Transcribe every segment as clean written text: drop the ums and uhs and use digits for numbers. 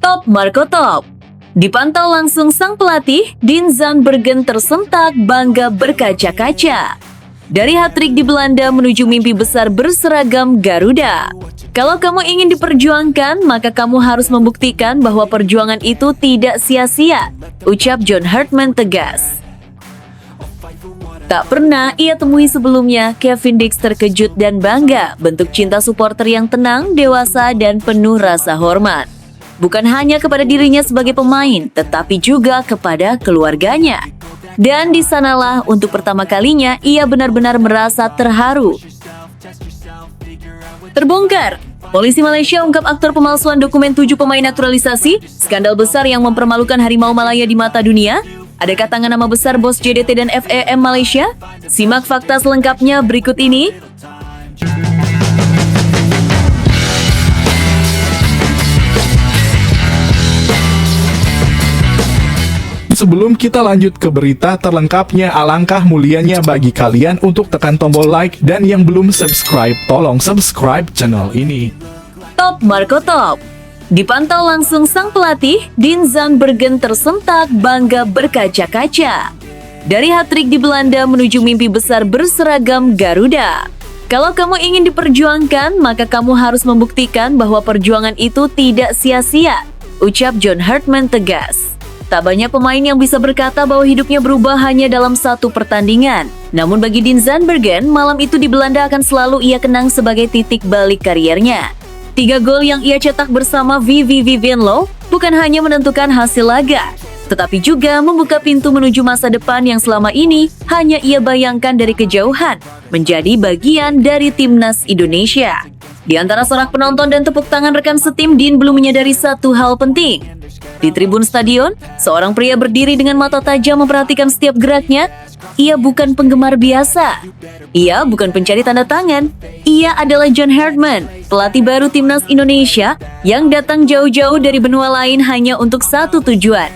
Top Marco Top. Dipantau langsung sang pelatih, Dean Zandbergen tersentak bangga berkaca-kaca. Dari hat-trick di Belanda menuju mimpi besar berseragam Garuda. Kalau kamu ingin diperjuangkan, maka kamu harus membuktikan bahwa perjuangan itu tidak sia-sia, ucap John Hartman tegas. Tak pernah ia temui sebelumnya, Kevin Dix terkejut dan bangga, bentuk cinta supporter yang tenang, dewasa, dan penuh rasa hormat. Bukan hanya kepada dirinya sebagai pemain, tetapi juga kepada keluarganya. Dan di sanalah untuk pertama kalinya ia benar-benar merasa terharu. Terbongkar, polisi Malaysia ungkap aktor pemalsuan dokumen 7 pemain naturalisasi, skandal besar yang mempermalukan Harimau Malaya di mata dunia. Adakah tangan nama besar bos JDT dan FEM Malaysia? Simak fakta selengkapnya berikut ini. Sebelum kita lanjut ke berita terlengkapnya, alangkah mulianya bagi kalian untuk tekan tombol like, dan yang belum subscribe, tolong subscribe channel ini. Top Marco Top. Dipantau langsung sang pelatih, Dean Zandbergen tersentak bangga berkaca-kaca. Dari hat-trick di Belanda menuju mimpi besar berseragam Garuda. Kalau kamu ingin diperjuangkan, maka kamu harus membuktikan bahwa perjuangan itu tidak sia-sia, ucap John Hartman tegas. Tak banyak pemain yang bisa berkata bahwa hidupnya berubah hanya dalam satu pertandingan. Namun bagi Dean Zandbergen, malam itu di Belanda akan selalu ia kenang sebagai titik balik kariernya. 3 gol yang ia cetak bersama VV Venlo bukan hanya menentukan hasil laga, tetapi juga membuka pintu menuju masa depan yang selama ini hanya ia bayangkan dari kejauhan, menjadi bagian dari timnas Indonesia. Di antara sorak penonton dan tepuk tangan rekan setim, Dean belum menyadari satu hal penting. Di tribun stadion, seorang pria berdiri dengan mata tajam memperhatikan setiap geraknya. Ia bukan penggemar biasa. Ia bukan pencari tanda tangan. Ia adalah John Hartman, pelatih baru timnas Indonesia yang datang jauh-jauh dari benua lain hanya untuk satu tujuan: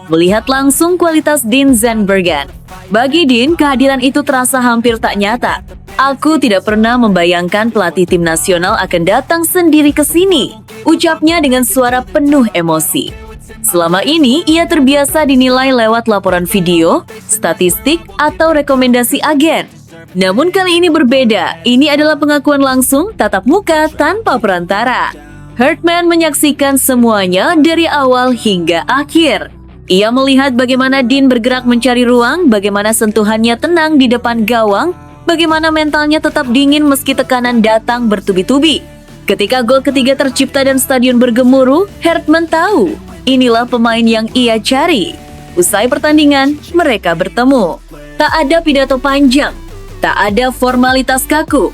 melihat langsung kualitas Dean Zandbergen. Bagi Dean, kehadiran itu terasa hampir tak nyata. Aku tidak pernah membayangkan pelatih tim nasional akan datang sendiri ke sini, ucapnya dengan suara penuh emosi. Selama ini, ia terbiasa dinilai lewat laporan video, statistik, atau rekomendasi agen. Namun kali ini berbeda, ini adalah pengakuan langsung, tatap muka tanpa perantara. Hartman menyaksikan semuanya dari awal hingga akhir. Ia melihat bagaimana Dean bergerak mencari ruang, bagaimana sentuhannya tenang di depan gawang, bagaimana mentalnya tetap dingin meski tekanan datang bertubi-tubi. Ketika gol ketiga tercipta dan stadion bergemuruh, Hartman tahu inilah pemain yang ia cari. Usai pertandingan, mereka bertemu. Tak ada pidato panjang, tak ada formalitas kaku.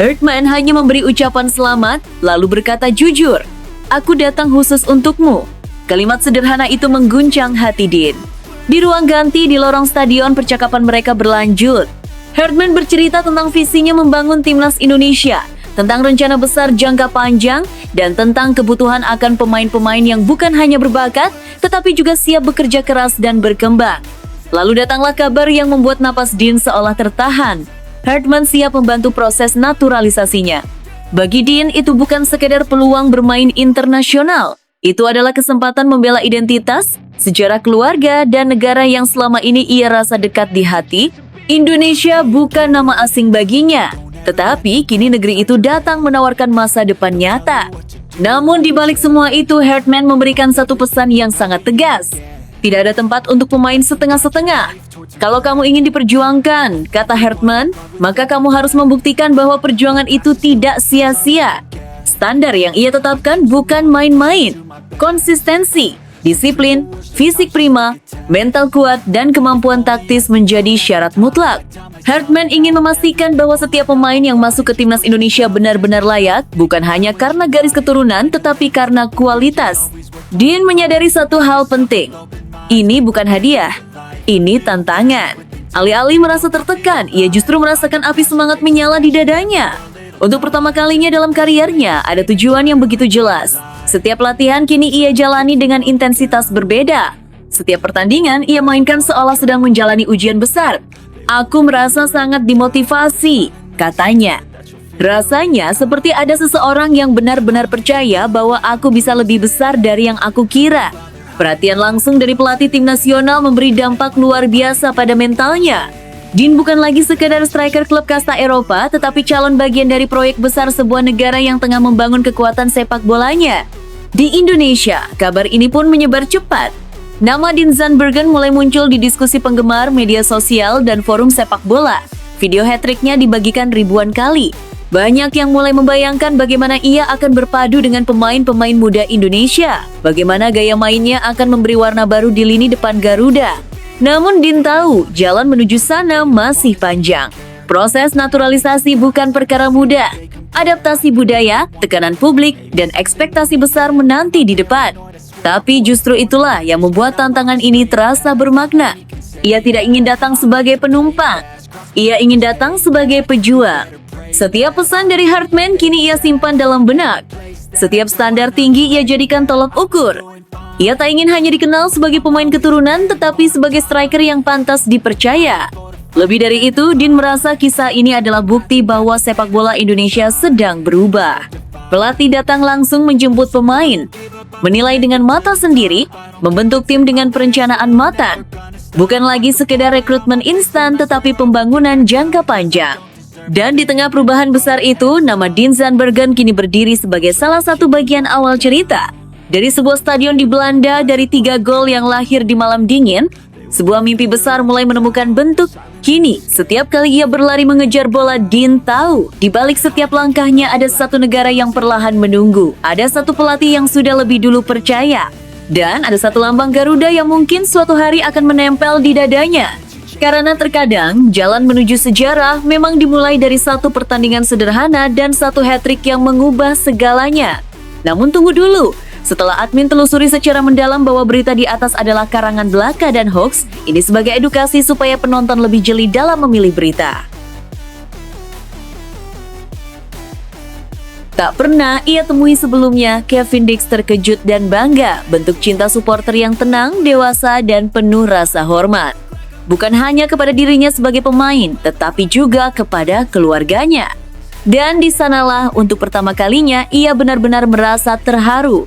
Hartman hanya memberi ucapan selamat, lalu berkata jujur, "Aku datang khusus untukmu." Kalimat sederhana itu mengguncang hati Dean. Di ruang ganti di lorong stadion, percakapan mereka berlanjut. Hartman bercerita tentang visinya membangun timnas Indonesia, tentang rencana besar jangka panjang, dan tentang kebutuhan akan pemain-pemain yang bukan hanya berbakat, tetapi juga siap bekerja keras dan berkembang. Lalu datanglah kabar yang membuat napas Dean seolah tertahan. Hartman siap membantu proses naturalisasinya. Bagi Dean, itu bukan sekedar peluang bermain internasional. Itu adalah kesempatan membela identitas, sejarah keluarga, dan negara yang selama ini ia rasa dekat di hati. Indonesia bukan nama asing baginya. Tetapi kini negeri itu datang menawarkan masa depan nyata. Namun di balik semua itu, Hartman memberikan satu pesan yang sangat tegas. Tidak ada tempat untuk pemain setengah-setengah. Kalau kamu ingin diperjuangkan, kata Hartman, maka kamu harus membuktikan bahwa perjuangan itu tidak sia-sia. Standar yang ia tetapkan bukan main-main. Konsistensi, disiplin, fisik prima, mental kuat, dan kemampuan taktis menjadi syarat mutlak. Hartman ingin memastikan bahwa setiap pemain yang masuk ke timnas Indonesia benar-benar layak, bukan hanya karena garis keturunan, tetapi karena kualitas. Dean menyadari satu hal penting. Ini bukan hadiah, ini tantangan. Alih-alih merasa tertekan, ia justru merasakan api semangat menyala di dadanya. Untuk pertama kalinya dalam kariernya, ada tujuan yang begitu jelas. Setiap latihan kini ia jalani dengan intensitas berbeda. Setiap pertandingan ia mainkan seolah sedang menjalani ujian besar. Aku merasa sangat dimotivasi, katanya. Rasanya seperti ada seseorang yang benar-benar percaya bahwa aku bisa lebih besar dari yang aku kira. Perhatian langsung dari pelatih tim nasional memberi dampak luar biasa pada mentalnya. Dean bukan lagi sekedar striker klub kasta Eropa, tetapi calon bagian dari proyek besar sebuah negara yang tengah membangun kekuatan sepak bolanya. Di Indonesia, kabar ini pun menyebar cepat. Nama Dean Zandbergen mulai muncul di diskusi penggemar, media sosial, dan forum sepak bola. Video hat-tricknya dibagikan ribuan kali. Banyak yang mulai membayangkan bagaimana ia akan berpadu dengan pemain-pemain muda Indonesia. Bagaimana gaya mainnya akan memberi warna baru di lini depan Garuda. Namun Dean tahu, jalan menuju sana masih panjang. Proses naturalisasi bukan perkara mudah. Adaptasi budaya, tekanan publik, dan ekspektasi besar menanti di depan. Tapi justru itulah yang membuat tantangan ini terasa bermakna. Ia tidak ingin datang sebagai penumpang. Ia ingin datang sebagai pejuang. Setiap pesan dari Hartman kini ia simpan dalam benak. Setiap standar tinggi ia jadikan tolok ukur. Ia tak ingin hanya dikenal sebagai pemain keturunan, tetapi sebagai striker yang pantas dipercaya. Lebih dari itu, Dean merasa kisah ini adalah bukti bahwa sepak bola Indonesia sedang berubah. Pelatih datang langsung menjemput pemain, menilai dengan mata sendiri, membentuk tim dengan perencanaan matang. Bukan lagi sekedar rekrutmen instan, tetapi pembangunan jangka panjang. Dan di tengah perubahan besar itu, nama Dean Zandbergen kini berdiri sebagai salah satu bagian awal cerita. Dari sebuah stadion di Belanda, dari 3 gol yang lahir di malam dingin, sebuah mimpi besar mulai menemukan bentuk. Kini, setiap kali ia berlari mengejar bola, Dean tahu di balik setiap langkahnya ada satu negara yang perlahan menunggu. Ada satu pelatih yang sudah lebih dulu percaya. Dan ada satu lambang Garuda yang mungkin suatu hari akan menempel di dadanya. Karena terkadang, jalan menuju sejarah memang dimulai dari satu pertandingan sederhana dan satu hat-trick yang mengubah segalanya. Namun tunggu dulu. Setelah admin telusuri secara mendalam bahwa berita di atas adalah karangan belaka dan hoax, ini sebagai edukasi supaya penonton lebih jeli dalam memilih berita. Tak pernah ia temui sebelumnya, Kevin Dix terkejut dan bangga, bentuk cinta supporter yang tenang, dewasa, dan penuh rasa hormat. Bukan hanya kepada dirinya sebagai pemain, tetapi juga kepada keluarganya. Dan di sanalah untuk pertama kalinya ia benar-benar merasa terharu.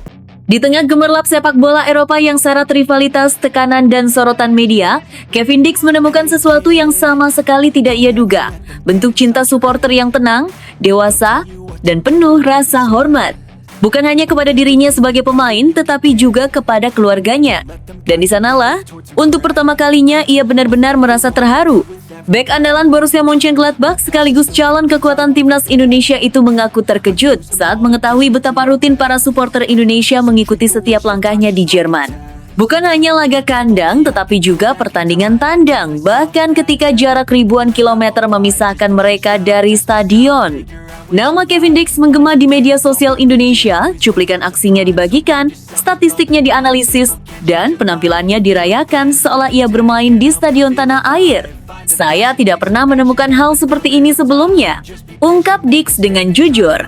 Di tengah gemerlap sepak bola Eropa yang syarat rivalitas, tekanan, dan sorotan media, Kevin Dix menemukan sesuatu yang sama sekali tidak ia duga. Bentuk cinta supporter yang tenang, dewasa, dan penuh rasa hormat. Bukan hanya kepada dirinya sebagai pemain, tetapi juga kepada keluarganya. Dan di sanalah, untuk pertama kalinya ia benar-benar merasa terharu. Bek andalan Borussia Mönchengladbach sekaligus calon kekuatan timnas Indonesia itu mengaku terkejut saat mengetahui betapa rutin para supporter Indonesia mengikuti setiap langkahnya di Jerman. Bukan hanya laga kandang, tetapi juga pertandingan tandang, bahkan ketika jarak ribuan kilometer memisahkan mereka dari stadion. Nama Kevin Dix menggema di media sosial Indonesia, cuplikan aksinya dibagikan, statistiknya dianalisis, dan penampilannya dirayakan seolah ia bermain di stadion tanah air. Saya tidak pernah menemukan hal seperti ini sebelumnya, ungkap Dix dengan jujur.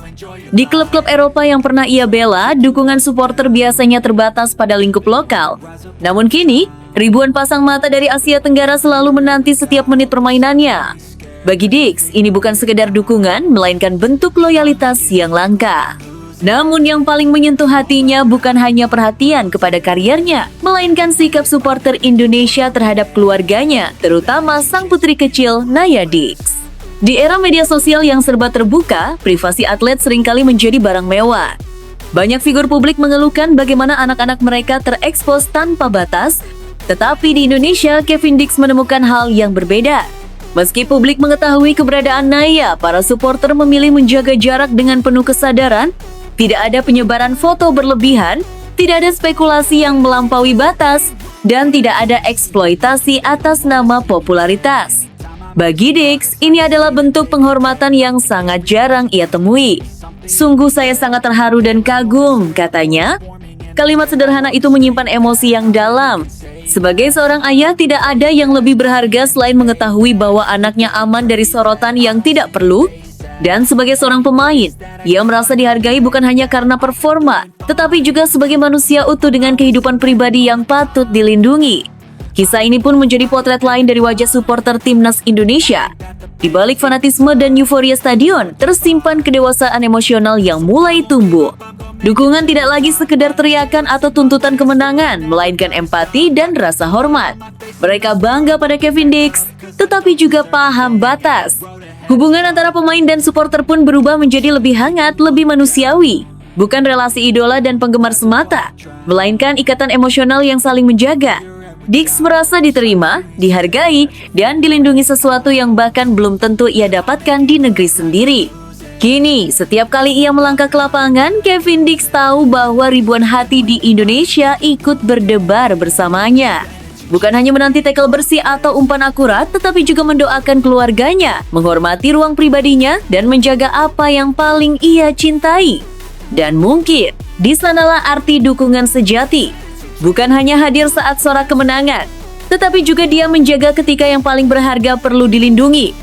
Di klub-klub Eropa yang pernah ia bela, dukungan supporter biasanya terbatas pada lingkup lokal. Namun kini, ribuan pasang mata dari Asia Tenggara selalu menanti setiap menit permainannya. Bagi Dix, ini bukan sekedar dukungan, melainkan bentuk loyalitas yang langka. Namun yang paling menyentuh hatinya bukan hanya perhatian kepada kariernya, melainkan sikap supporter Indonesia terhadap keluarganya, terutama sang putri kecil Naya Dix. Di era media sosial yang serba terbuka, privasi atlet seringkali menjadi barang mewah. Banyak figur publik mengeluhkan bagaimana anak-anak mereka terekspos tanpa batas, tetapi di Indonesia, Kevin Dix menemukan hal yang berbeda. Meski publik mengetahui keberadaan Naya, para supporter memilih menjaga jarak dengan penuh kesadaran. Tidak ada penyebaran foto berlebihan, tidak ada spekulasi yang melampaui batas, dan tidak ada eksploitasi atas nama popularitas. Bagi Dix, ini adalah bentuk penghormatan yang sangat jarang ia temui. Sungguh saya sangat terharu dan kagum, katanya. Kalimat sederhana itu menyimpan emosi yang dalam. Sebagai seorang ayah, tidak ada yang lebih berharga selain mengetahui bahwa anaknya aman dari sorotan yang tidak perlu. Dan sebagai seorang pemain, ia merasa dihargai bukan hanya karena performa, tetapi juga sebagai manusia utuh dengan kehidupan pribadi yang patut dilindungi. Kisah ini pun menjadi potret lain dari wajah supporter timnas Indonesia. Di balik fanatisme dan euforia stadion, tersimpan kedewasaan emosional yang mulai tumbuh. Dukungan tidak lagi sekedar teriakan atau tuntutan kemenangan, melainkan empati dan rasa hormat. Mereka bangga pada Kevin Dix, tetapi juga paham batas. Hubungan antara pemain dan supporter pun berubah menjadi lebih hangat, lebih manusiawi. Bukan relasi idola dan penggemar semata, melainkan ikatan emosional yang saling menjaga. Dix merasa diterima, dihargai, dan dilindungi sesuatu yang bahkan belum tentu ia dapatkan di negeri sendiri. Kini, setiap kali ia melangkah ke lapangan, Kevin Dix tahu bahwa ribuan hati di Indonesia ikut berdebar bersamanya. Bukan hanya menanti tackle bersih atau umpan akurat, tetapi juga mendoakan keluarganya, menghormati ruang pribadinya, dan menjaga apa yang paling ia cintai. Dan mungkin, di sanalah arti dukungan sejati. Bukan hanya hadir saat sorak kemenangan, tetapi juga dia menjaga ketika yang paling berharga perlu dilindungi.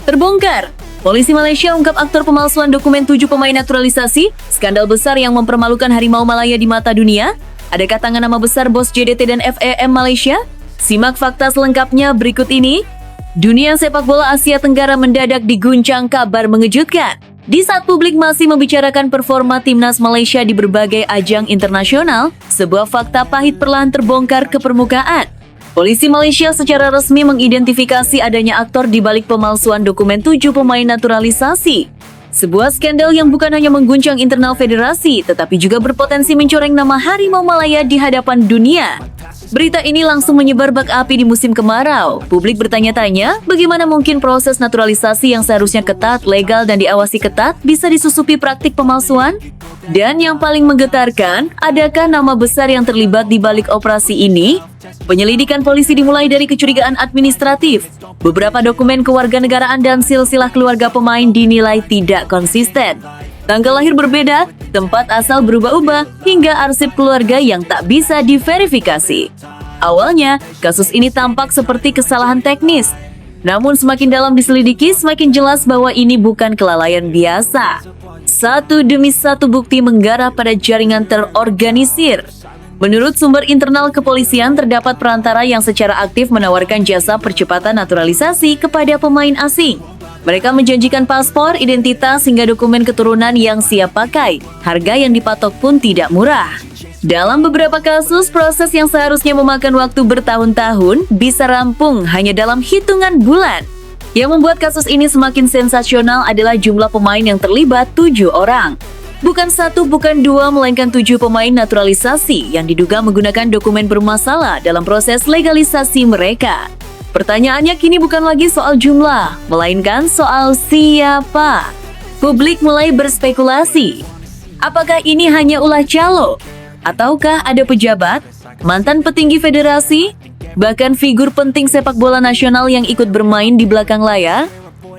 Terbongkar, polisi Malaysia ungkap aktor pemalsuan dokumen 7 pemain naturalisasi, skandal besar yang mempermalukan Harimau Malaya di mata dunia. Adakah tangan nama besar bos JDT dan FEM Malaysia? Simak fakta selengkapnya berikut ini. Dunia sepak bola Asia Tenggara mendadak diguncang kabar mengejutkan. Di saat publik masih membicarakan performa timnas Malaysia di berbagai ajang internasional, sebuah fakta pahit perlahan terbongkar ke permukaan. Polisi Malaysia secara resmi mengidentifikasi adanya aktor di balik pemalsuan dokumen 7 pemain naturalisasi. Sebuah skandal yang bukan hanya mengguncang internal federasi, tetapi juga berpotensi mencoreng nama Harimau Malaya di hadapan dunia. Berita ini langsung menyebar bak api di musim kemarau. Publik bertanya-tanya, bagaimana mungkin proses naturalisasi yang seharusnya ketat, legal, dan diawasi ketat bisa disusupi praktik pemalsuan? Dan yang paling menggetarkan, adakah nama besar yang terlibat di balik operasi ini? Penyelidikan polisi dimulai dari kecurigaan administratif. Beberapa dokumen kewarganegaraan dan silsilah keluarga pemain dinilai tidak konsisten. Tanggal lahir berbeda, tempat asal berubah-ubah, hingga arsip keluarga yang tak bisa diverifikasi. Awalnya, kasus ini tampak seperti kesalahan teknis. Namun semakin dalam diselidiki, semakin jelas bahwa ini bukan kelalaian biasa. Satu demi satu bukti mengarah pada jaringan terorganisir. Menurut sumber internal kepolisian, terdapat perantara yang secara aktif menawarkan jasa percepatan naturalisasi kepada pemain asing. Mereka menjanjikan paspor, identitas, hingga dokumen keturunan yang siap pakai. Harga yang dipatok pun tidak murah. Dalam beberapa kasus, proses yang seharusnya memakan waktu bertahun-tahun bisa rampung hanya dalam hitungan bulan. Yang membuat kasus ini semakin sensasional adalah jumlah pemain yang terlibat 7 orang. Bukan 1, bukan 2, melainkan 7 pemain naturalisasi yang diduga menggunakan dokumen bermasalah dalam proses legalisasi mereka. Pertanyaannya kini bukan lagi soal jumlah, melainkan soal siapa. Publik mulai berspekulasi. Apakah ini hanya ulah calo? Ataukah ada pejabat, mantan petinggi federasi, bahkan figur penting sepak bola nasional yang ikut bermain di belakang layar?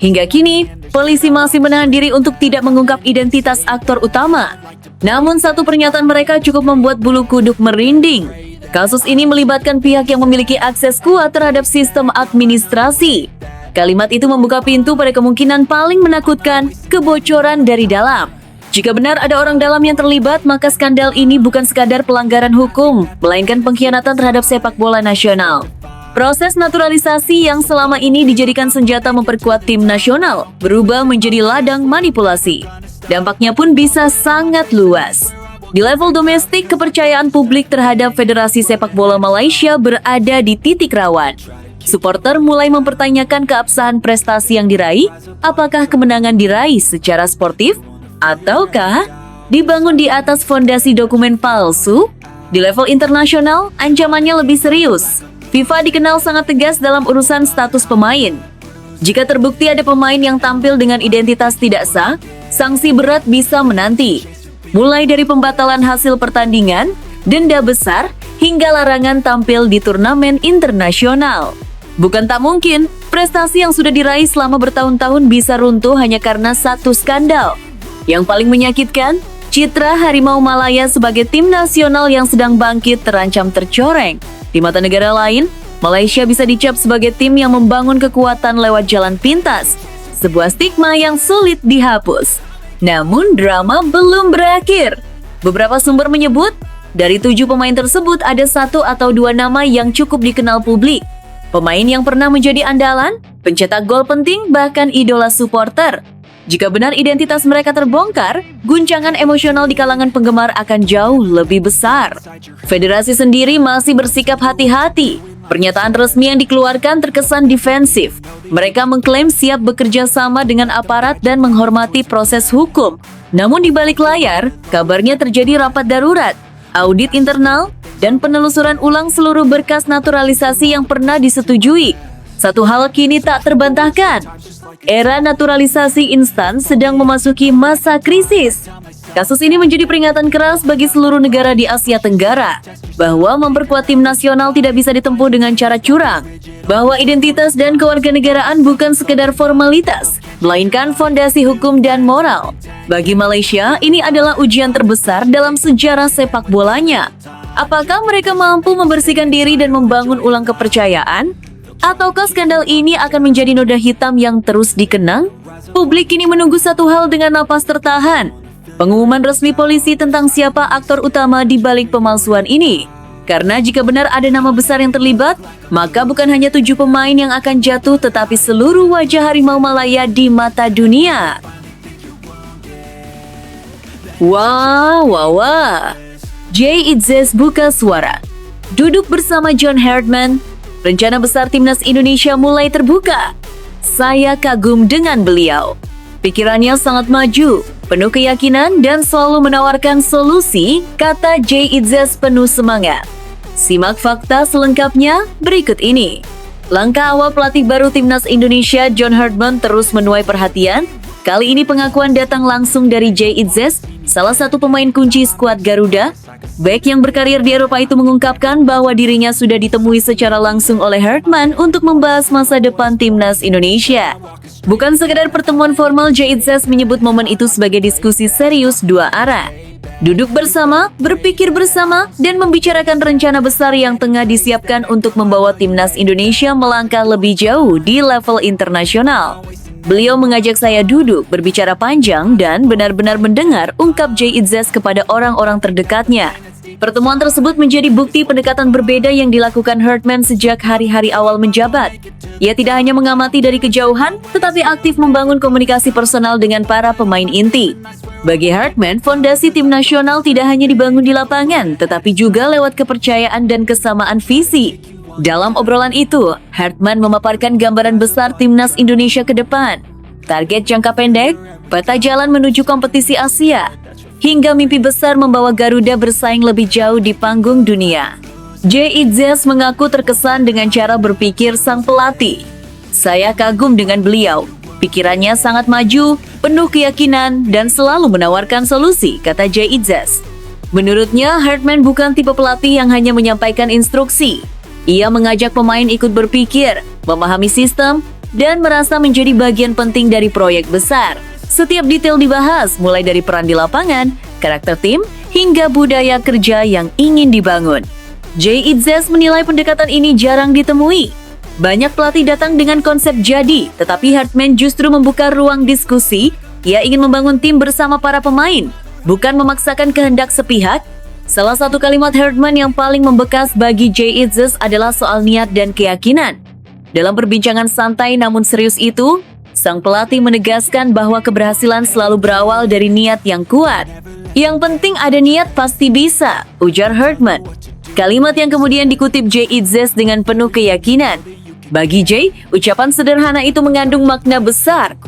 Hingga kini, polisi masih menahan diri untuk tidak mengungkap identitas aktor utama. Namun satu pernyataan mereka cukup membuat bulu kuduk merinding. Kasus ini melibatkan pihak yang memiliki akses kuat terhadap sistem administrasi. Kalimat itu membuka pintu pada kemungkinan paling menakutkan, kebocoran dari dalam. Jika benar ada orang dalam yang terlibat, maka skandal ini bukan sekadar pelanggaran hukum, melainkan pengkhianatan terhadap sepak bola nasional. Proses naturalisasi yang selama ini dijadikan senjata memperkuat tim nasional, berubah menjadi ladang manipulasi. Dampaknya pun bisa sangat luas. Di level domestik, kepercayaan publik terhadap Federasi Sepak Bola Malaysia berada di titik rawan. Supporter mulai mempertanyakan keabsahan prestasi yang diraih, apakah kemenangan diraih secara sportif, ataukah dibangun di atas fondasi dokumen palsu? Di level internasional, ancamannya lebih serius. FIFA dikenal sangat tegas dalam urusan status pemain. Jika terbukti ada pemain yang tampil dengan identitas tidak sah, sanksi berat bisa menanti. Mulai dari pembatalan hasil pertandingan, denda besar, hingga larangan tampil di turnamen internasional. Bukan tak mungkin, prestasi yang sudah diraih selama bertahun-tahun bisa runtuh hanya karena satu skandal. Yang paling menyakitkan, citra Harimau Malaya sebagai tim nasional yang sedang bangkit terancam tercoreng. Di mata negara lain, Malaysia bisa dicap sebagai tim yang membangun kekuatan lewat jalan pintas. Sebuah stigma yang sulit dihapus. Namun drama belum berakhir. Beberapa sumber menyebut, dari 7 pemain tersebut ada 1 atau 2 nama yang cukup dikenal publik. Pemain yang pernah menjadi andalan, pencetak gol penting, bahkan idola supporter. Jika benar identitas mereka terbongkar, guncangan emosional di kalangan penggemar akan jauh lebih besar. Federasi sendiri masih bersikap hati-hati. Pernyataan resmi yang dikeluarkan terkesan defensif. Mereka mengklaim siap bekerja sama dengan aparat dan menghormati proses hukum. Namun di balik layar, kabarnya terjadi rapat darurat, audit internal, dan penelusuran ulang seluruh berkas naturalisasi yang pernah disetujui. Satu hal kini tak terbantahkan, era naturalisasi instan sedang memasuki masa krisis. Kasus ini menjadi peringatan keras bagi seluruh negara di Asia Tenggara, bahwa memperkuat tim nasional tidak bisa ditempuh dengan cara curang, bahwa identitas dan kewarganegaraan bukan sekedar formalitas, melainkan fondasi hukum dan moral. Bagi Malaysia, ini adalah ujian terbesar dalam sejarah sepak bolanya. Apakah mereka mampu membersihkan diri dan membangun ulang kepercayaan? Ataukah skandal ini akan menjadi noda hitam yang terus dikenang? Publik kini menunggu satu hal dengan napas tertahan. Pengumuman resmi polisi tentang siapa aktor utama di balik pemalsuan ini. Karena jika benar ada nama besar yang terlibat, maka bukan hanya 7 pemain yang akan jatuh, tetapi seluruh wajah Harimau Malaya di mata dunia. Wah. Jay Itzes buka suara. Duduk bersama John Herdman, rencana besar timnas Indonesia mulai terbuka. Saya kagum dengan beliau. Pikirannya sangat maju, penuh keyakinan dan selalu menawarkan solusi, kata Jay Itzes penuh semangat. Simak fakta selengkapnya berikut ini. Langkah awal pelatih baru timnas Indonesia John Herdman terus menuai perhatian. Kali ini pengakuan datang langsung dari Jay Itzes, salah satu pemain kunci skuad Garuda. Bek yang berkarir di Eropa itu mengungkapkan bahwa dirinya sudah ditemui secara langsung oleh Herdman untuk membahas masa depan timnas Indonesia. Bukan sekedar pertemuan formal, Jay Itzes menyebut momen itu sebagai diskusi serius dua arah. Duduk bersama, berpikir bersama, dan membicarakan rencana besar yang tengah disiapkan untuk membawa timnas Indonesia melangkah lebih jauh di level internasional. Beliau mengajak saya duduk, berbicara panjang, dan benar-benar mendengar, ungkap Jay Itzes kepada orang-orang terdekatnya. Pertemuan tersebut menjadi bukti pendekatan berbeda yang dilakukan Herdman sejak hari-hari awal menjabat. Ia tidak hanya mengamati dari kejauhan, tetapi aktif membangun komunikasi personal dengan para pemain inti. Bagi Herdman, fondasi tim nasional tidak hanya dibangun di lapangan, tetapi juga lewat kepercayaan dan kesamaan visi. Dalam obrolan itu, Herdman memaparkan gambaran besar timnas Indonesia ke depan. Target jangka pendek, peta jalan menuju kompetisi Asia, hingga mimpi besar membawa Garuda bersaing lebih jauh di panggung dunia. Jay Itzes mengaku terkesan dengan cara berpikir sang pelatih. Saya kagum dengan beliau. Pikirannya sangat maju, penuh keyakinan, dan selalu menawarkan solusi, kata Jay Itzes. Menurutnya, Herdman bukan tipe pelatih yang hanya menyampaikan instruksi. Ia mengajak pemain ikut berpikir, memahami sistem, dan merasa menjadi bagian penting dari proyek besar. Setiap detail dibahas, mulai dari peran di lapangan, karakter tim, hingga budaya kerja yang ingin dibangun. Jay Itzes menilai pendekatan ini jarang ditemui. Banyak pelatih datang dengan konsep jadi, tetapi Herdman justru membuka ruang diskusi. Ia ingin membangun tim bersama para pemain, bukan memaksakan kehendak sepihak. Salah satu kalimat Herdman yang paling membekas bagi Jay Itzes adalah soal niat dan keyakinan. Dalam perbincangan santai namun serius itu, sang pelatih menegaskan bahwa keberhasilan selalu berawal dari niat yang kuat. Yang penting ada niat pasti bisa, ujar Herdman. Kalimat yang kemudian dikutip Jay Itzes dengan penuh keyakinan. Bagi Jay, ucapan sederhana itu mengandung makna besar.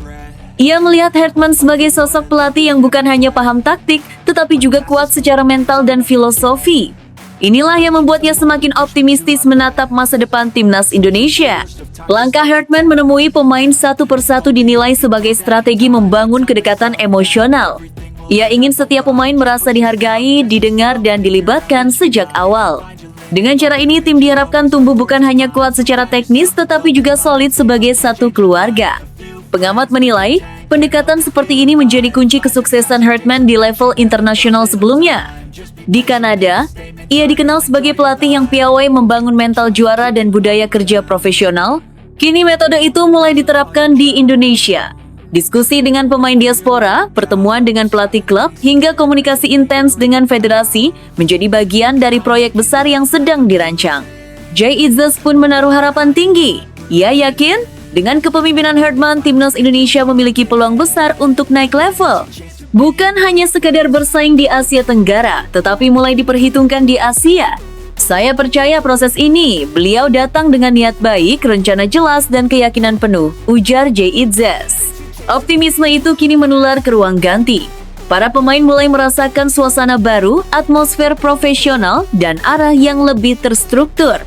Ia melihat Herdman sebagai sosok pelatih yang bukan hanya paham taktik, tetapi juga kuat secara mental dan filosofi. Inilah yang membuatnya semakin optimistis menatap masa depan timnas Indonesia. Langkah Herdman menemui pemain satu persatu dinilai sebagai strategi membangun kedekatan emosional. Ia ingin setiap pemain merasa dihargai, didengar, dan dilibatkan sejak awal. Dengan cara ini, tim diharapkan tumbuh bukan hanya kuat secara teknis, tetapi juga solid sebagai satu keluarga. Pengamat menilai, pendekatan seperti ini menjadi kunci kesuksesan Herdman di level internasional sebelumnya. Di Kanada, ia dikenal sebagai pelatih yang piawai membangun mental juara dan budaya kerja profesional. Kini metode itu mulai diterapkan di Indonesia. Diskusi dengan pemain diaspora, pertemuan dengan pelatih klub, hingga komunikasi intens dengan federasi menjadi bagian dari proyek besar yang sedang dirancang. Jay Itzes pun menaruh harapan tinggi. Ia yakin dengan kepemimpinan Hartman, timnas Indonesia memiliki peluang besar untuk naik level. Bukan hanya sekadar bersaing di Asia Tenggara, tetapi mulai diperhitungkan di Asia. Saya percaya proses ini, beliau datang dengan niat baik, rencana jelas, dan keyakinan penuh, ujar Jay Itzes. Optimisme itu kini menular ke ruang ganti. Para pemain mulai merasakan suasana baru, atmosfer profesional, dan arah yang lebih terstruktur.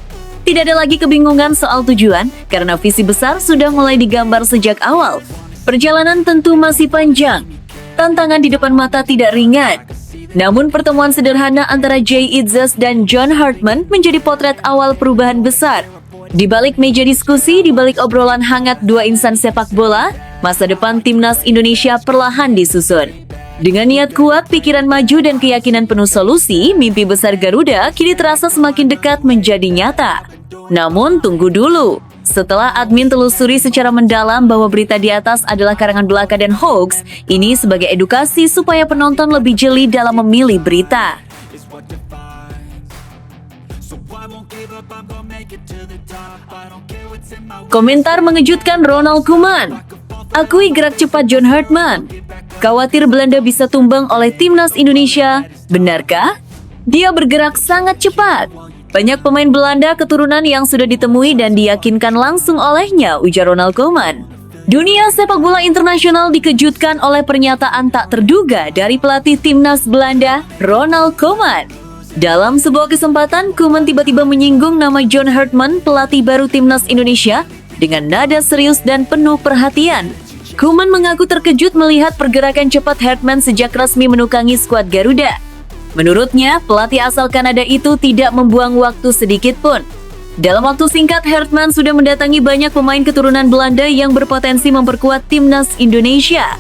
Tidak ada lagi kebingungan soal tujuan, karena visi besar sudah mulai digambar sejak awal. Perjalanan tentu masih panjang. Tantangan di depan mata tidak ringan. Namun pertemuan sederhana antara Jay Itzes dan John Hartman menjadi potret awal perubahan besar. Di balik meja diskusi, di balik obrolan hangat dua insan sepak bola, masa depan timnas Indonesia perlahan disusun. Dengan niat kuat, pikiran maju, dan keyakinan penuh solusi, mimpi besar Garuda kini terasa semakin dekat menjadi nyata. Namun tunggu dulu. Setelah admin telusuri secara mendalam bahwa berita di atas adalah karangan belaka dan hoax, ini sebagai edukasi supaya penonton lebih jeli dalam memilih berita. Komentar mengejutkan Ronald Koeman. Akui gerak cepat John Hartman. Khawatir Belanda bisa tumbang oleh timnas Indonesia. Benarkah? Dia bergerak sangat cepat. Banyak pemain Belanda keturunan yang sudah ditemui dan diyakinkan langsung olehnya, ujar Ronald Koeman. Dunia sepak bola internasional dikejutkan oleh pernyataan tak terduga dari pelatih timnas Belanda, Ronald Koeman. Dalam sebuah kesempatan, Koeman tiba-tiba menyinggung nama John Hartman, pelatih baru timnas Indonesia, dengan nada serius dan penuh perhatian. Koeman mengaku terkejut melihat pergerakan cepat Hartman sejak resmi menukangi skuad Garuda. Menurutnya, pelatih asal Kanada itu tidak membuang waktu sedikit pun. Dalam waktu singkat, Hartman sudah mendatangi banyak pemain keturunan Belanda yang berpotensi memperkuat timnas Indonesia.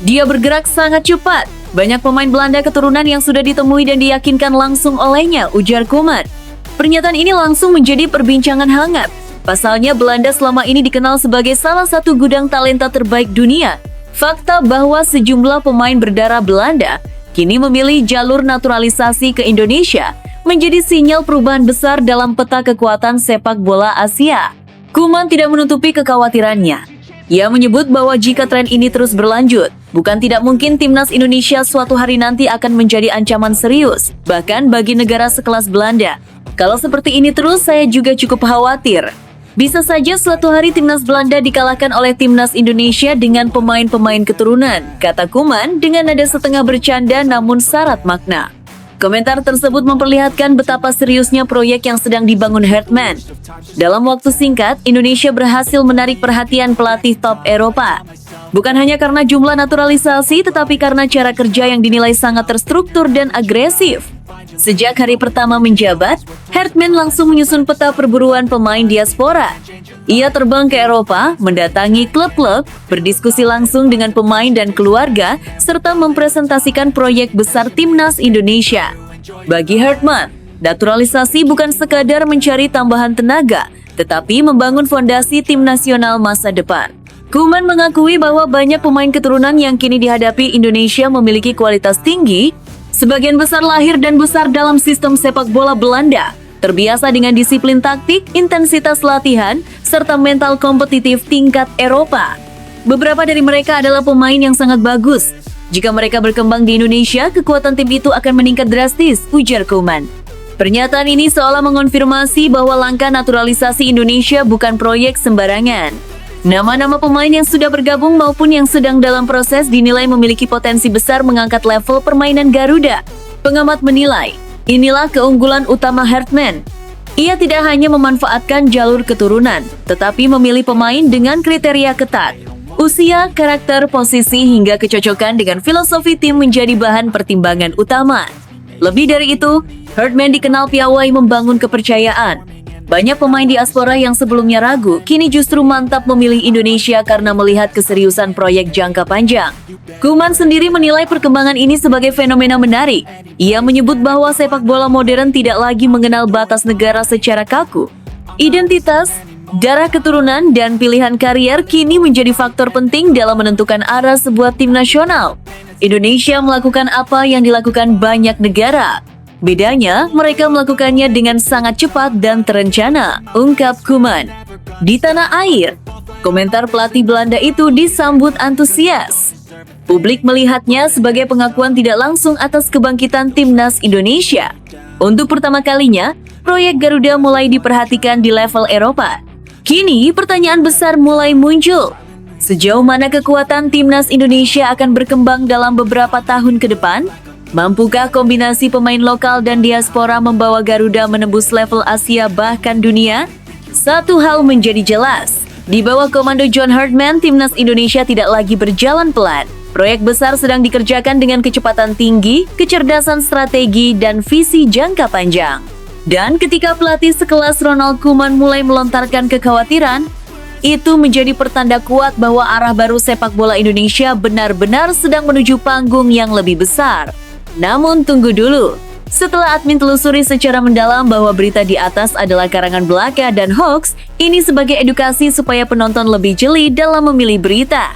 Dia bergerak sangat cepat. Banyak pemain Belanda keturunan yang sudah ditemui dan diyakinkan langsung olehnya, ujar Koeman. Pernyataan ini langsung menjadi perbincangan hangat. Pasalnya, Belanda selama ini dikenal sebagai salah satu gudang talenta terbaik dunia. Fakta bahwa sejumlah pemain berdarah Belanda kini memilih jalur naturalisasi ke Indonesia menjadi sinyal perubahan besar dalam peta kekuatan sepak bola Asia. Koeman tidak menutupi kekhawatirannya. Ia menyebut bahwa jika tren ini terus berlanjut, bukan tidak mungkin timnas Indonesia suatu hari nanti akan menjadi ancaman serius, bahkan bagi negara sekelas Belanda. Kalau seperti ini terus, saya juga cukup khawatir. Bisa saja suatu hari timnas Belanda dikalahkan oleh timnas Indonesia dengan pemain-pemain keturunan, kata Koeman dengan nada setengah bercanda namun syarat makna. Komentar tersebut memperlihatkan betapa seriusnya proyek yang sedang dibangun Hartman. Dalam waktu singkat, Indonesia berhasil menarik perhatian pelatih top Eropa. Bukan hanya karena jumlah naturalisasi, tetapi karena cara kerja yang dinilai sangat terstruktur dan agresif. Sejak hari pertama menjabat, Hartman langsung menyusun peta perburuan pemain diaspora. Ia terbang ke Eropa, mendatangi klub-klub, berdiskusi langsung dengan pemain dan keluarga, serta mempresentasikan proyek besar timnas Indonesia. Bagi Hartman, naturalisasi bukan sekadar mencari tambahan tenaga, tetapi membangun fondasi tim nasional masa depan. Koeman mengakui bahwa banyak pemain keturunan yang kini dihadapi Indonesia memiliki kualitas tinggi. Sebagian besar lahir dan besar dalam sistem sepak bola Belanda, terbiasa dengan disiplin taktik, intensitas latihan, serta mental kompetitif tingkat Eropa. Beberapa dari mereka adalah pemain yang sangat bagus. Jika mereka berkembang di Indonesia, kekuatan tim itu akan meningkat drastis, ujar Koeman. Pernyataan ini seolah mengonfirmasi bahwa langkah naturalisasi Indonesia bukan proyek sembarangan. Nama-nama pemain yang sudah bergabung maupun yang sedang dalam proses dinilai memiliki potensi besar mengangkat level permainan Garuda. Pengamat menilai, inilah keunggulan utama Hartman. Ia tidak hanya memanfaatkan jalur keturunan, tetapi memilih pemain dengan kriteria ketat. Usia, karakter, posisi, hingga kecocokan dengan filosofi tim menjadi bahan pertimbangan utama. Lebih dari itu, Hartman dikenal piawai membangun kepercayaan. Banyak pemain diaspora yang sebelumnya ragu, kini justru mantap memilih Indonesia karena melihat keseriusan proyek jangka panjang. Koeman sendiri menilai perkembangan ini sebagai fenomena menarik. Ia menyebut bahwa sepak bola modern tidak lagi mengenal batas negara secara kaku. Identitas, Darah keturunan dan pilihan karier kini menjadi faktor penting dalam menentukan arah sebuah tim nasional. Indonesia melakukan apa yang dilakukan banyak negara. Bedanya, mereka melakukannya dengan sangat cepat dan terencana, ungkap Koeman. Di tanah air, komentar pelatih Belanda itu disambut antusias. Publik melihatnya sebagai pengakuan tidak langsung atas kebangkitan timnas Indonesia. Untuk pertama kalinya, proyek Garuda mulai diperhatikan di level Eropa. Kini, pertanyaan besar mulai muncul. Sejauh mana kekuatan timnas Indonesia akan berkembang dalam beberapa tahun ke depan? Mampukah kombinasi pemain lokal dan diaspora membawa Garuda menembus level Asia bahkan dunia? Satu hal menjadi jelas, di bawah komando John Herdman, timnas Indonesia tidak lagi berjalan pelan. Proyek besar sedang dikerjakan dengan kecepatan tinggi, kecerdasan strategi, dan visi jangka panjang. Dan ketika pelatih sekelas Ronald Koeman mulai melontarkan kekhawatiran, itu menjadi pertanda kuat bahwa arah baru sepak bola Indonesia benar-benar sedang menuju panggung yang lebih besar. Namun tunggu dulu, setelah admin telusuri secara mendalam bahwa berita di atas adalah karangan belaka dan hoax, ini sebagai edukasi supaya penonton lebih jeli dalam memilih berita.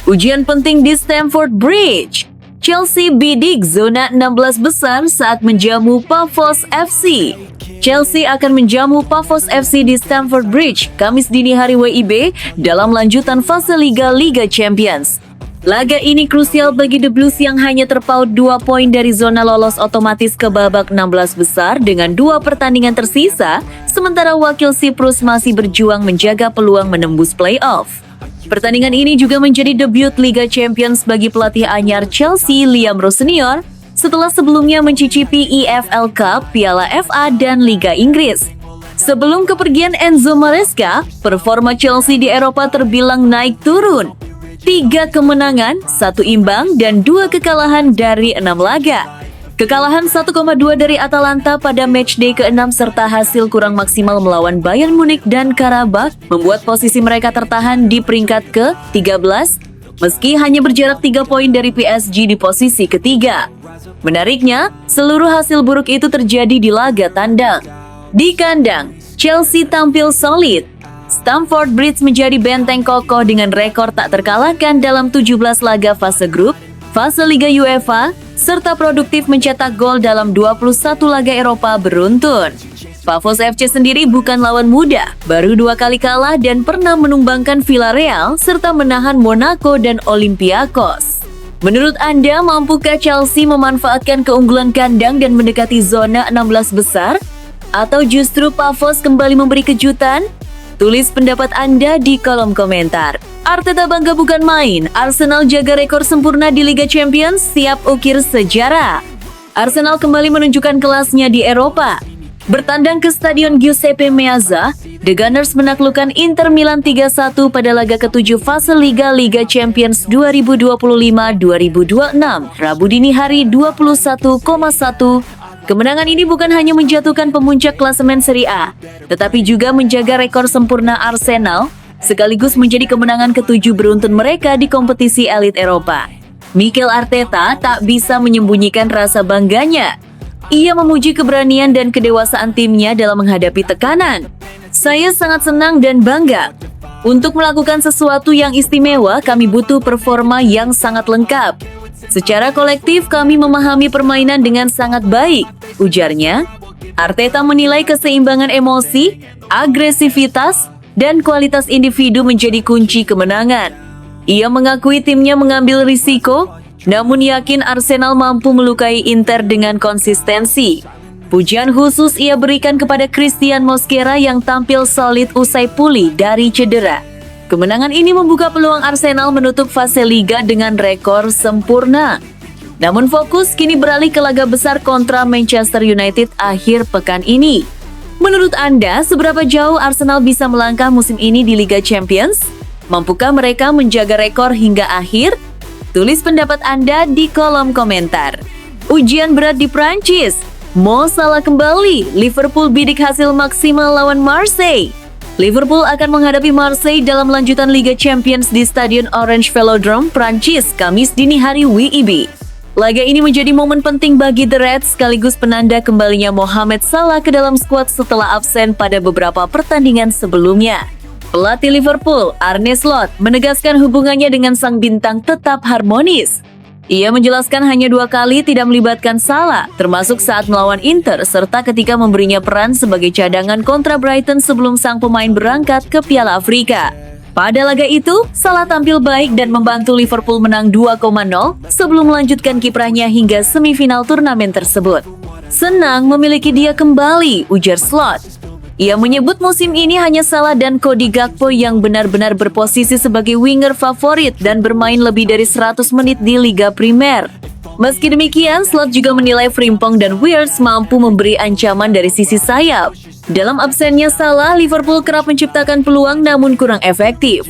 Ujian penting di Stamford Bridge. Chelsea bidik zona 16 besar saat menjamu Pafos FC. Chelsea akan menjamu Pafos FC di Stamford Bridge Kamis dini hari WIB dalam lanjutan fase Liga Champions. Laga ini krusial bagi The Blues yang hanya terpaut 2 poin dari zona lolos otomatis ke babak 16 besar dengan 2 pertandingan tersisa, sementara wakil Siprus masih berjuang menjaga peluang menembus playoff. Pertandingan ini juga menjadi debut Liga Champions bagi pelatih anyar Chelsea, Liam Rose Senior, setelah sebelumnya mencicipi EFL Cup, Piala FA, dan Liga Inggris. Sebelum kepergian Enzo Maresca, performa Chelsea di Eropa terbilang naik turun. 3 kemenangan, 1 imbang, dan 2 kekalahan dari 6 laga. Kekalahan 1,2 dari Atalanta pada matchday ke-6 serta hasil kurang maksimal melawan Bayern Munich dan Karabakh membuat posisi mereka tertahan di peringkat ke-13, meski hanya berjarak 3 poin dari PSG di posisi ketiga. Menariknya, seluruh hasil buruk itu terjadi di laga tandang. Di kandang, Chelsea tampil solid. Stamford Bridge menjadi benteng kokoh dengan rekor tak terkalahkan dalam 17 laga fase grup, fase Liga UEFA, serta produktif mencetak gol dalam 21 laga Eropa beruntun. Pafos FC sendiri bukan lawan mudah, baru 2 kali kalah dan pernah menumbangkan Villarreal serta menahan Monaco dan Olympiakos. Menurut Anda, mampukah Chelsea memanfaatkan keunggulan kandang dan mendekati zona 16 besar? Atau justru Pafos kembali memberi kejutan? Tulis pendapat Anda di kolom komentar. Arteta bangga bukan main, Arsenal jaga rekor sempurna di Liga Champions, siap ukir sejarah. Arsenal kembali menunjukkan kelasnya di Eropa. Bertandang ke Stadion Giuseppe Meazza, The Gunners menaklukkan Inter Milan 3-1 pada laga ke-7 fase Liga Champions 2025-2026, Rabu dini hari 21,1. Kemenangan ini bukan hanya menjatuhkan pemuncak klasemen Serie A, tetapi juga menjaga rekor sempurna Arsenal, sekaligus menjadi kemenangan ke-7 beruntun mereka di kompetisi elit Eropa. Mikel Arteta tak bisa menyembunyikan rasa bangganya. Ia memuji keberanian dan kedewasaan timnya dalam menghadapi tekanan. Saya sangat senang dan bangga. Untuk melakukan sesuatu yang istimewa, kami butuh performa yang sangat lengkap. Secara kolektif, kami memahami permainan dengan sangat baik, ujarnya. Arteta menilai keseimbangan emosi, agresivitas, dan kualitas individu menjadi kunci kemenangan. Ia mengakui timnya mengambil risiko, namun yakin Arsenal mampu melukai Inter dengan konsistensi. Pujian khusus ia berikan kepada Christian Mosquera yang tampil solid usai pulih dari cedera. Kemenangan ini membuka peluang Arsenal menutup fase Liga dengan rekor sempurna. Namun fokus kini beralih ke laga besar kontra Manchester United akhir pekan ini. Menurut Anda, seberapa jauh Arsenal bisa melangkah musim ini di Liga Champions? Mampukah mereka menjaga rekor hingga akhir? Tulis pendapat Anda di kolom komentar. Ujian berat di Prancis. Mo Salah kembali, Liverpool bidik hasil maksimal lawan Marseille. Liverpool akan menghadapi Marseille dalam lanjutan Liga Champions di Stadion Orange Velodrome, Prancis, Kamis dini hari WIB. Laga ini menjadi momen penting bagi The Reds sekaligus penanda kembalinya Mohamed Salah ke dalam skuad setelah absen pada beberapa pertandingan sebelumnya. Pelatih Liverpool, Arne Slot, menegaskan hubungannya dengan sang bintang tetap harmonis. Ia menjelaskan hanya 2 kali tidak melibatkan Salah, termasuk saat melawan Inter serta ketika memberinya peran sebagai cadangan kontra Brighton sebelum sang pemain berangkat ke Piala Afrika. Pada laga itu, Salah tampil baik dan membantu Liverpool menang 2-0 sebelum melanjutkan kiprahnya hingga semifinal turnamen tersebut. Senang memiliki dia kembali, ujar Slot. Ia menyebut musim ini hanya Salah dan Cody Gakpo yang benar-benar berposisi sebagai winger favorit dan bermain lebih dari 100 menit di Liga Primer. Meski demikian, Slot juga menilai Frimpong dan Weers mampu memberi ancaman dari sisi sayap. Dalam absennya Salah, Liverpool kerap menciptakan peluang namun kurang efektif.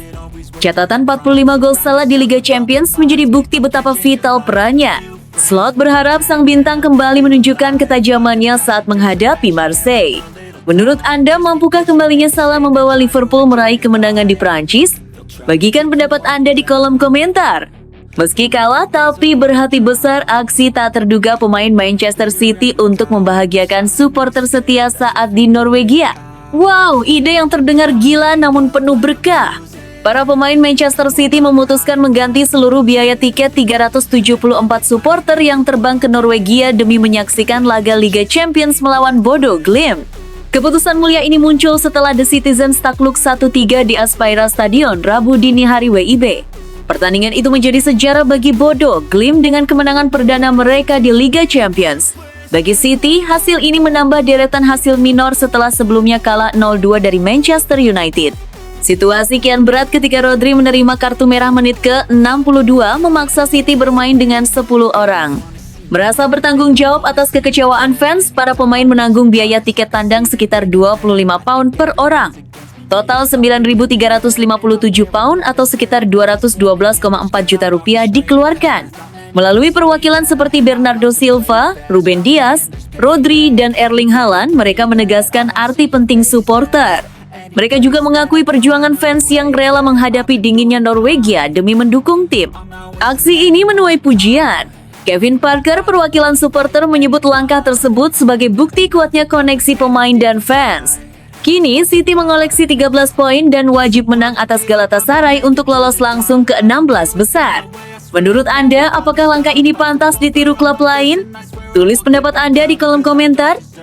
Catatan 45 gol Salah di Liga Champions menjadi bukti betapa vital perannya. Slot berharap sang bintang kembali menunjukkan ketajamannya saat menghadapi Marseille. Menurut Anda, mampukah kembalinya Salah membawa Liverpool meraih kemenangan di Prancis? Bagikan pendapat Anda di kolom komentar. Meski kalah, tapi berhati besar aksi tak terduga pemain Manchester City untuk membahagiakan supporter setia saat di Norwegia. Wow, ide yang terdengar gila namun penuh berkah. Para pemain Manchester City memutuskan mengganti seluruh biaya tiket 374 supporter yang terbang ke Norwegia demi menyaksikan laga Liga Champions melawan Bodo Glimt. Keputusan mulia ini muncul setelah The Citizens takluk 1-3 di Aspire Stadion Rabu dini hari WIB. Pertandingan itu menjadi sejarah bagi Bodo Glimt dengan kemenangan perdana mereka di Liga Champions. Bagi City, hasil ini menambah deretan hasil minor setelah sebelumnya kalah 0-2 dari Manchester United. Situasi kian berat ketika Rodri menerima kartu merah menit ke-62 memaksa City bermain dengan 10 orang. Merasa bertanggung jawab atas kekecewaan fans, para pemain menanggung biaya tiket tandang sekitar 25 pound per orang. Total 9.357 pound atau sekitar 212,4 juta rupiah dikeluarkan. Melalui perwakilan seperti Bernardo Silva, Ruben Dias, Rodri, dan Erling Haaland, mereka menegaskan arti penting supporter. Mereka juga mengakui perjuangan fans yang rela menghadapi dinginnya Norwegia demi mendukung tim. Aksi ini menuai pujian. Kevin Parker, perwakilan supporter, menyebut langkah tersebut sebagai bukti kuatnya koneksi pemain dan fans. Kini, City mengoleksi 13 poin dan wajib menang atas Galatasaray untuk lolos langsung ke 16 besar. Menurut Anda, apakah langkah ini pantas ditiru klub lain? Tulis pendapat Anda di kolom komentar.